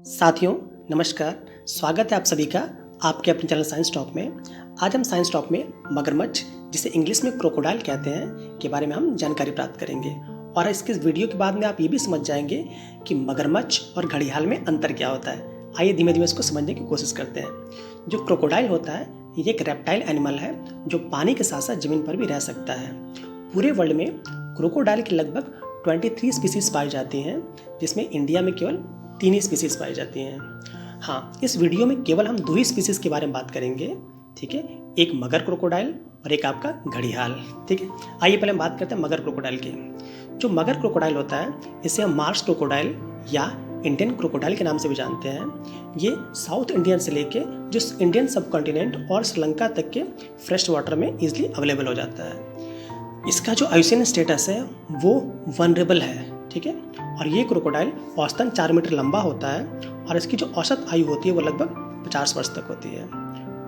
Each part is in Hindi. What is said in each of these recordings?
साथियों नमस्कार, स्वागत है आप सभी का आपके अपने चैनल साइंस टॉक में। आज हम साइंस टॉक में मगरमच्छ, जिसे इंग्लिश में क्रोकोडाइल कहते हैं, के बारे में हम जानकारी प्राप्त करेंगे। और इसके वीडियो के बाद में आप ये भी समझ जाएंगे कि मगरमच्छ और घड़ियाल में अंतर क्या होता है। आइए धीमे धीमे इसको समझने की कोशिश करते हैं। जो क्रोकोडाइल होता है ये एक रेप्टाइल एनिमल है जो पानी के साथ साथ जमीन पर भी रह सकता है। पूरे वर्ल्ड में क्रोकोडाइल की लगभग 23 स्पीसीज पाई जाती हैं, जिसमें इंडिया में केवल 3 ही स्पीसीज पाई जाती हैं। हाँ, इस वीडियो में केवल हम 2 ही स्पीसीज के बारे में बात करेंगे, ठीक है। एक मगर क्रोकोडाइल और एक आपका घड़ियाल, ठीक है। आइए पहले हम बात करते हैं मगर क्रोकोडाइल की। जो मगर क्रोकोडाइल होता है इसे हम मार्स क्रोकोडाइल या इंडियन क्रोकोडाइल के नाम से भी जानते हैं। ये साउथ इंडियन से लेके जो इंडियन सब कॉन्टिनेंट और श्रीलंका तक के फ्रेश वाटर में इजीली अवेलेबल हो जाता है। इसका जो आयुसीन स्टेटस है वो वनरेबल है, ठीक है। और ये क्रोकोडाइल औसतन 4 मीटर लंबा होता है और इसकी जो औसत आयु होती है वो लगभग 50 वर्ष तक होती है।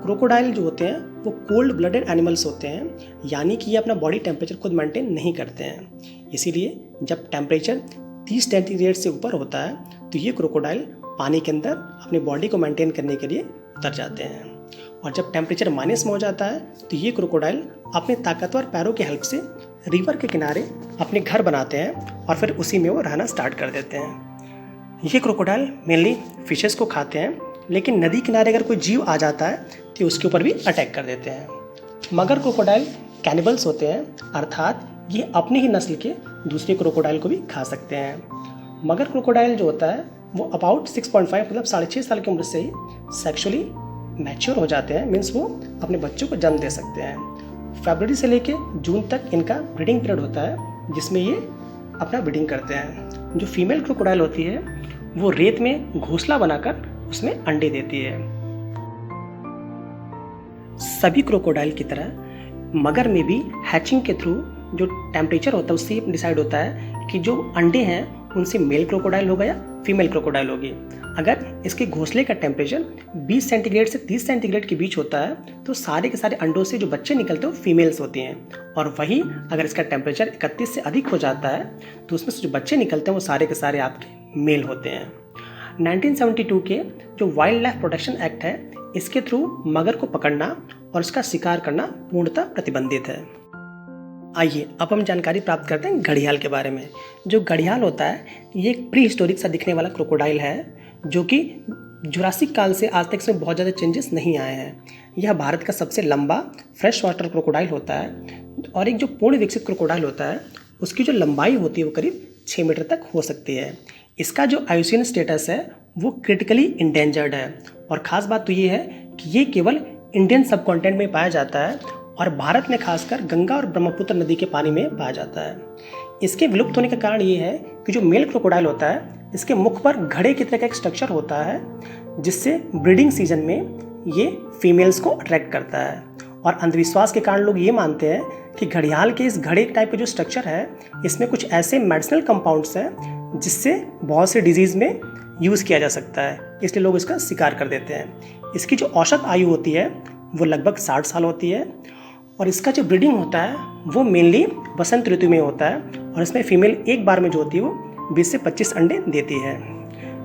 क्रोकोडाइल जो होते हैं वो कोल्ड ब्लडेड एनिमल्स होते हैं, यानी कि ये अपना बॉडी टेम्परेचर खुद मेंटेन नहीं करते हैं। इसीलिए जब टेम्परेचर 30 सेंटीग्रेड से ऊपर होता है तो ये क्रोकोडाइल पानी के अंदर अपनी बॉडी को मेंटेन करने के लिए उतर जाते हैं। और जब टेम्परेचर माइनस में हो जाता है तो ये क्रोकोडाइल अपने ताकतवर पैरों की हेल्प से रिवर के किनारे अपने घर बनाते हैं और फिर उसी में वो रहना स्टार्ट कर देते हैं। ये क्रोकोडाइल मेनली फिशेस को खाते हैं, लेकिन नदी किनारे अगर कोई जीव आ जाता है तो उसके ऊपर भी अटैक कर देते हैं। मगर क्रोकोडाइल कैनिबल्स होते हैं, अर्थात ये अपनी ही नस्ल के दूसरे क्रोकोडाइल को भी खा सकते हैं। मगर क्रोकोडाइल जो होता है वो अबाउट 6.5 मतलब 6.5 साल की उम्र से ही सेक्सुअली मैच्योर हो जाते हैं, मीन्स वो अपने बच्चों को जन्म दे सकते हैं। फरवरी से लेके जून तक इनका ब्रीडिंग पीरियड होता है, जिसमें ये अपना ब्रीडिंग करते हैं। जो फीमेल क्रोकोडाइल होती है वो रेत में घोंसला बनाकर उसमें अंडे देती है। सभी क्रोकोडाइल की तरह मगर में भी हैचिंग के थ्रू जो टेम्परेचर होता है उससे डिसाइड होता है कि जो अंडे हैं उनसे मेल क्रोकोडाइल होगा या फीमेल क्रोकोडाइल होगी। अगर इसके घोंसले का टेम्परेचर 20 सेंटीग्रेड से 30 सेंटीग्रेड के बीच होता है तो सारे के सारे अंडों से जो बच्चे निकलते हैं वो फीमेल्स होती हैं। और वहीं अगर इसका टेम्परेचर 31 से अधिक हो जाता है तो उसमें से जो बच्चे निकलते हैं वो सारे के सारे आपके मेल होते हैं। 1972 के जो वाइल्ड लाइफ प्रोटेक्शन एक्ट है, इसके थ्रू मगर को पकड़ना और उसका शिकार करना पूर्णतः प्रतिबंधित है। आइए अब हम जानकारी प्राप्त करते हैं घड़ियाल के बारे में। जो घड़ियाल होता है ये एक प्री हिस्टोरिक सा दिखने वाला क्रोकोडाइल है, जो कि जुरासिक काल से आज तक इसमें बहुत ज़्यादा चेंजेस नहीं आए हैं। यह भारत का सबसे लंबा फ्रेश वाटर क्रोकोडाइल होता है। और एक जो पूर्ण विकसित क्रोकोडाइल होता है उसकी जो लंबाई होती है वो करीब 6 मीटर तक हो सकती है। इसका जो आयुसीन स्टेटस है वो क्रिटिकली इंडेंजर्ड है। और ख़ास बात तो ये है कि ये केवल इंडियन सब कॉन्टिनेंट में पाया जाता है और भारत में खासकर गंगा और ब्रह्मपुत्र नदी के पानी में पाया जाता है। इसके विलुप्त होने का कारण ये है कि जो मेल क्रोकोडाइल होता है इसके मुख पर घड़े की तरह का एक स्ट्रक्चर होता है, जिससे ब्रीडिंग सीजन में ये फीमेल्स को अट्रैक्ट करता है। और अंधविश्वास के कारण लोग ये मानते हैं कि घड़ियाल के इस घड़े टाइप का जो स्ट्रक्चर है इसमें कुछ ऐसे मेडिसिनल कंपाउंड्स हैं जिससे बहुत से डिजीज़ में यूज़ किया जा सकता है, इसलिए लोग इसका शिकार कर देते हैं। इसकी जो औसत आयु होती है वो लगभग 60 साल होती है। और इसका जो ब्रीडिंग होता है वो मेनली बसंत ऋतु में होता है और इसमें फीमेल एक बार में जो होती है वो 20 से 25 अंडे देती है।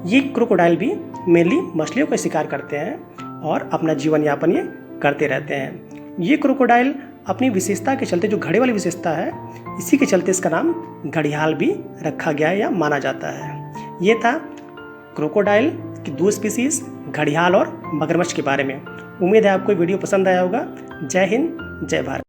ये क्रोकोडाइल भी मेनली मछलियों का शिकार करते हैं और अपना जीवन यापन ये करते रहते हैं। ये क्रोकोडाइल अपनी विशेषता के चलते, जो घड़े वाली विशेषता है, इसी के चलते इसका नाम घड़ियाल भी रखा गया है या माना जाता है। ये था क्रोकोडाइल की 2 स्पीसीज, घड़ियाल और मगरमच्छ के बारे में। उम्मीद है आपको वीडियो पसंद आया होगा। जय हिंद, जय भारत।